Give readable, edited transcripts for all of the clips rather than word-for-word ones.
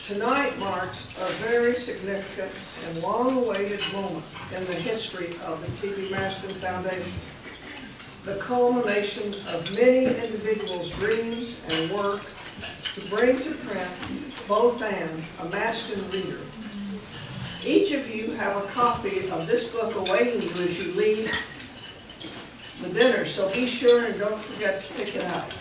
Tonight marks a very significant and long-awaited moment in the history of the TBMaston Foundation, the culmination of many individuals' dreams and work to bring to print both and a Maston Reader. Each of you have a copy of this book awaiting you as you leave the dinner, so be sure and don't forget to pick it out.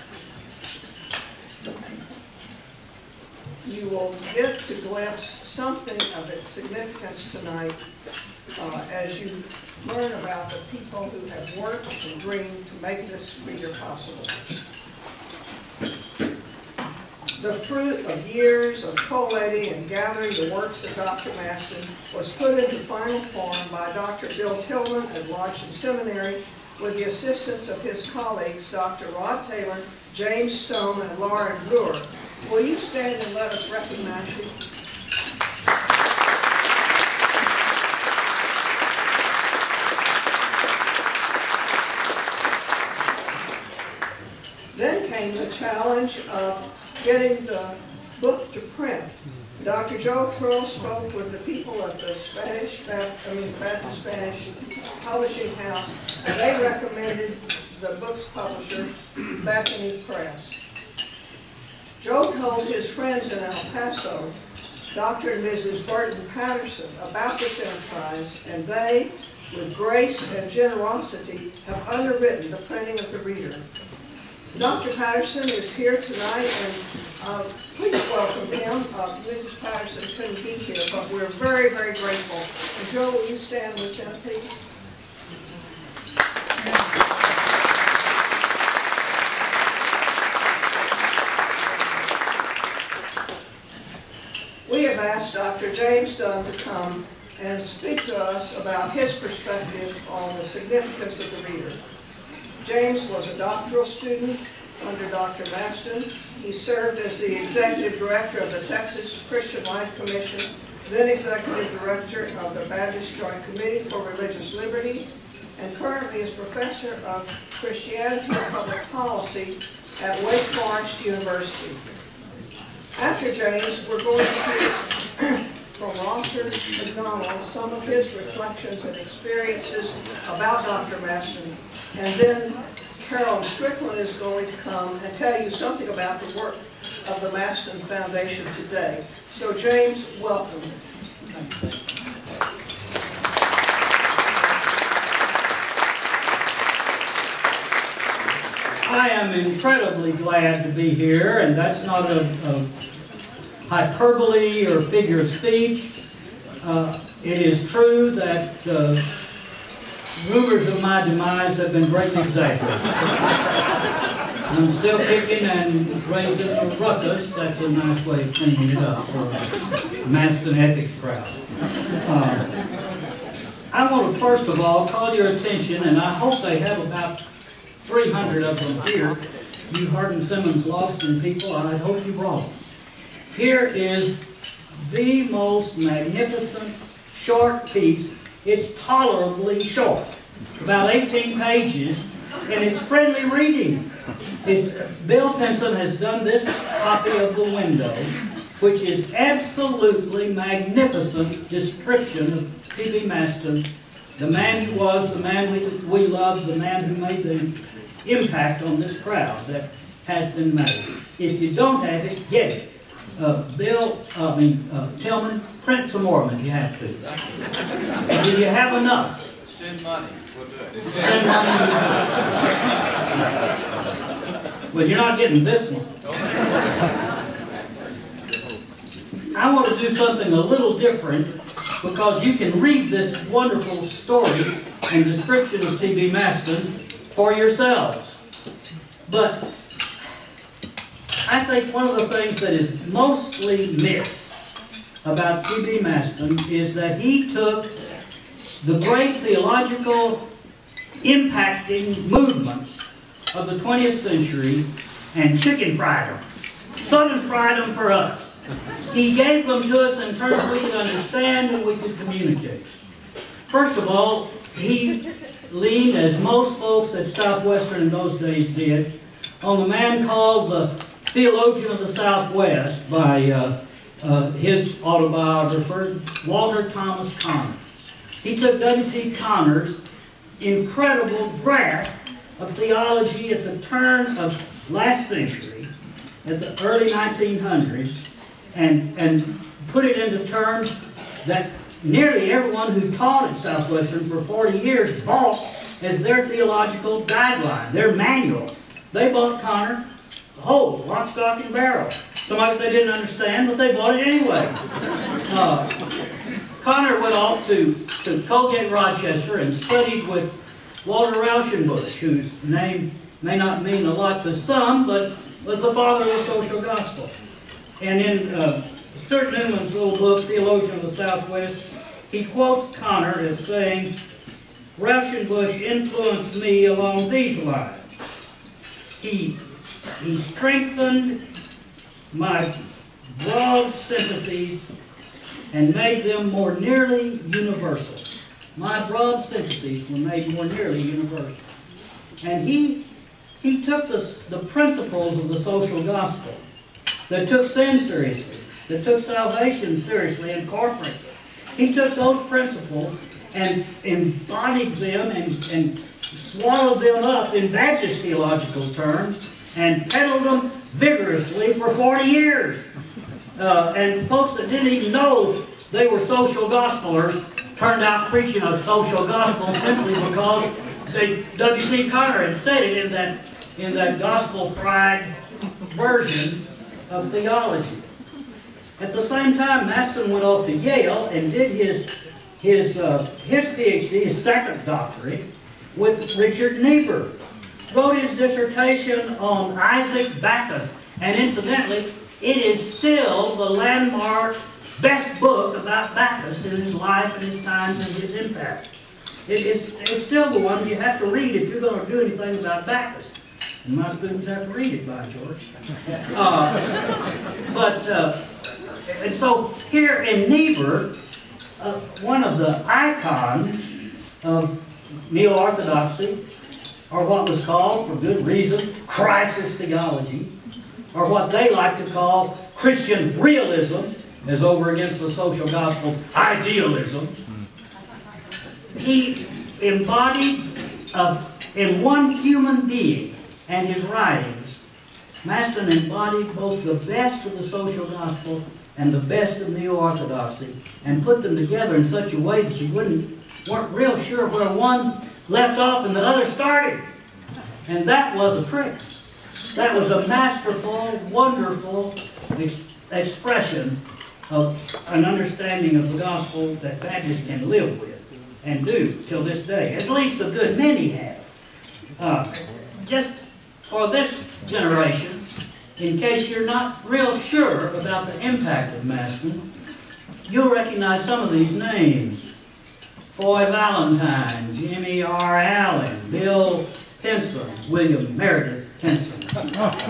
You will get to glimpse something of its significance tonight as you learn about the people who have worked and dreamed to make this reader possible. The fruit of years of collating and gathering the works of Dr. Maston was put into final form by Dr. Bill Tillman at Lodgson Seminary with the assistance of his colleagues, Dr. Rod Taylor, James Stone, and Lauren Brewer. Will you stand and let us recognize you? Then came the challenge of getting the book to print. Dr. Joe Trull spoke with the people at the Baptist Spanish Publishing House, and they recommended the book's publisher, Bethany Press. Joe told his friends in El Paso, Dr. and Mrs. Burton Patterson, about this enterprise, and they, with grace and generosity, have underwritten the printing of the reader. Dr. Patterson is here tonight, and please welcome him. Mrs. Patterson couldn't be here, but we're very, very grateful. And Joe, will you stand with him, please? We have asked Dr. James Dunn to come and speak to us about his perspective on the significance of the reader. James was a doctoral student under Dr. Maston. He served as the executive director of the Texas Christian Life Commission, then executive director of the Baptist Joint Committee for Religious Liberty, and currently is professor of Christianity and Public Policy at Wake Forest University. After James, we're going to hear from Roger McDonald some of his reflections and experiences about Dr. Maston, and then Carolyn Strickland is going to come and tell you something about the work of the Maston Foundation today. So James, welcome. I am incredibly glad to be here, and that's not a hyperbole or figure of speech. It is true that rumors of my demise have been greatly exaggerated. I'm still kicking and raising a ruckus. That's a nice way of cleaning it up for a Maston ethics crowd. I want to first of all call your attention, and I hope they have about 300 of them here. You Hardin Simmons Logston people, I hope you brought them. Here is the most magnificent short piece. It's tolerably short, about 18 pages, and it's friendly reading. Bill Pinson has done this copy of The Window, which is absolutely magnificent description of T.B. Maston, the man he was, the man we loved, the man who made the impact on this crowd that has been made. If you don't have it, get it. Tillman, print some more if you have to. Do you have enough? Send money. We'll do it. Send money. Well, you're not getting this one. I want to do something a little different because you can read this wonderful story and description of T.B. Maston for yourselves. But I think one of the things that is mostly missed about T.B. Maston is that he took the great theological impacting movements of the 20th century and chicken fried them, southern fried them for us. He gave them to us in terms we could understand and we could communicate. First of all, he leaned, as most folks at Southwestern in those days did, on the man called the Theologian of the Southwest by his autobiographer, Walter Thomas Connor. He took W.T. Connor's incredible grasp of theology at the turn of last century, at the early 1900s, and put it into terms that nearly everyone who taught at Southwestern for 40 years bought as their theological guideline, their manual. They bought Connor whole, lock, stock, and barrel. Some of it they didn't understand, but they bought it anyway. Connor went off to Colgate, Rochester, and studied with Walter Rauschenbusch, whose name may not mean a lot to some, but was the father of the social gospel. And in Stuart Newman's little book, Theologian of the Southwest, he quotes Connor as saying, Rauschenbusch influenced me along these lines. He strengthened my broad sympathies and made them more nearly universal. My broad sympathies were made more nearly universal. And he took the principles of the social gospel that took sin seriously, that took salvation seriously and corporate. He took those principles and embodied them and swallowed them up in Baptist theological terms and peddled them vigorously for 40 years. And folks that didn't even know they were social gospelers turned out preaching a social gospel simply because W.T. Connor had said it in that gospel-fried version of theology. At the same time, Maston went off to Yale and did his PhD, his second doctorate, with Richard Niebuhr. Wrote his dissertation on Isaac Backus, and incidentally, it is still the landmark best book about Backus in his life and his times and his impact. It's still the one you have to read if you're going to do anything about Backus. And my students have to read it, by George. And so here in Niebuhr, one of the icons of neo-orthodoxy, or what was called, for good reason, crisis theology, or what they like to call Christian realism, as over against the social gospel's idealism. He embodied in one human being and his writings, Maston embodied both the best of the social gospel and the best of neo-orthodoxy, and put them together in such a way that you weren't real sure where one left off and the other started. And that was a trick. That was a masterful, wonderful expression of an understanding of the gospel that Baptists can live with and do till this day. At least a good many have. Just for this generation, in case you're not real sure about the impact of Maston, you'll recognize some of these names. Foy Valentine, Jimmy R. Allen, Bill Pinson, William Meredith Pinson.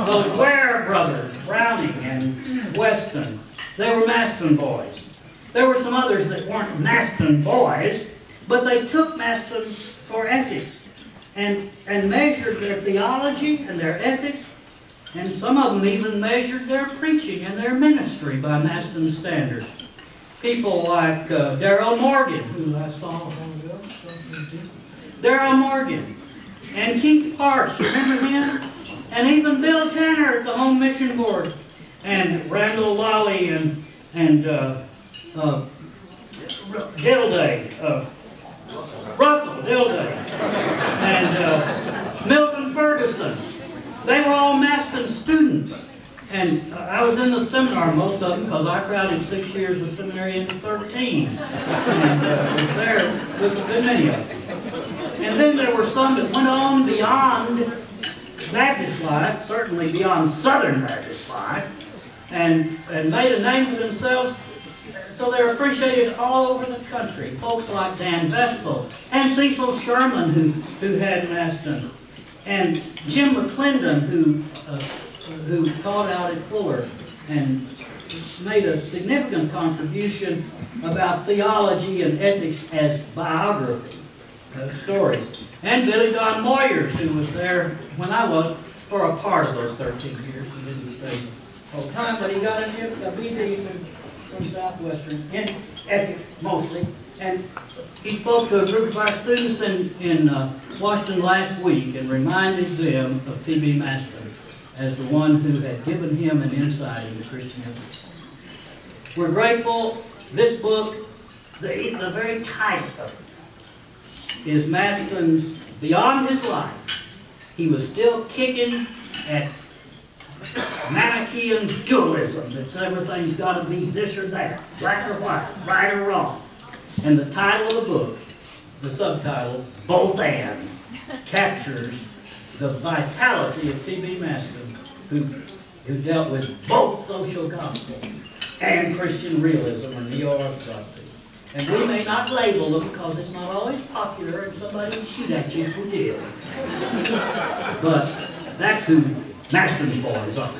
Those Ware brothers, Browning and Weston, they were Maston boys. There were some others that weren't Maston boys, but they took Maston for ethics and measured their theology and their ethics, and some of them even measured their preaching and their ministry by Maston's standards. People like Darrell Morgan, who I saw a while ago. Darrell Morgan and Keith Parks, remember him? And even Bill Tanner at the Home Mission Board, and Randall Lally and Dilday, Russell Dilday, and Milton Ferguson. They were all Maston students. And I was in the seminar, most of them, because I crowded 6 years of seminary into 13. And was there with a good many of them. And then there were some that went on beyond Baptist life, certainly beyond Southern Baptist life, and made a name for themselves. So they're appreciated all over the country. Folks like Dan Vestal and Cecil Sherman, who had Maston, and Jim McClendon, who taught out at Fuller and made a significant contribution about theology and ethics as biography stories. And Billy Don Moyers, who was there when I was for a part of those 13 years. He didn't stay the whole time, but he got a BD from Southwestern, in ethics mostly, and he spoke to a group of our students in Washington last week and reminded them of TBMaston as the one who had given him an insight into Christian ethics. We're grateful. This book, the very title of it, is Maston's Beyond His Life. He was still kicking at Manichaean dualism, that everything's got to be this or that, black or white, right or wrong. And the title of the book, the subtitle, Both And, captures the vitality of TBMaston, who dealt with both social gospel and Christian realism or neo-orthodoxy. And we may not label them because it's not always popular and somebody will shoot at you if we did. But that's who Maston's boys are.